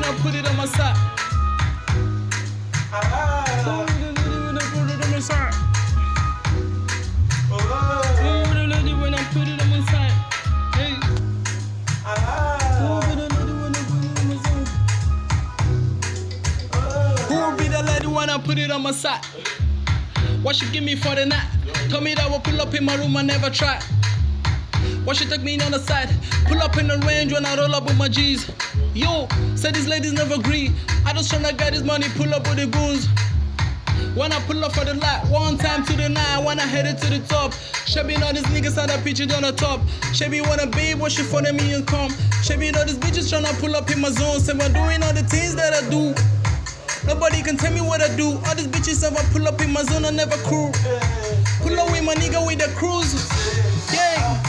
when I put it on my side? Who be the lady when I put it on my side? Who be the lady when I put it on my side? Hey. Who be the lady when I put it on my side? Who be the lady when I put it on my side? What she give me for the night? Told me that I would pull up in my room, I never tried. What she took me on the side? Pull up in the range when I roll up with my G's. Yo, said these ladies never agree. I just tryna get this money, pull up with the goons. When I pull up for the light, one time to the nine, when I headed to the top. She be know these niggas had that picture on the top. She be wanna babe, what she for me and come. She be know these bitches tryna pull up in my zone. Say I'm doing all the things that I do. Nobody can tell me what I do. All these bitches ever pull up in my zone, I never crew. Pull up with my nigga with the cruise. Yeah.